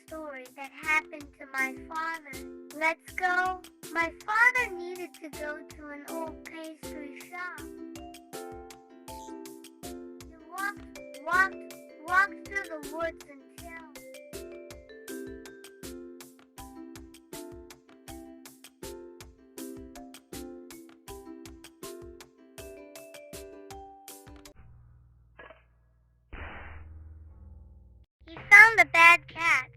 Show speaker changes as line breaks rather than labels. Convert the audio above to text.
story that happened to my father. Let's go. My father needed to go to an old pastry shop. He walked through the woods until he found the bad cat.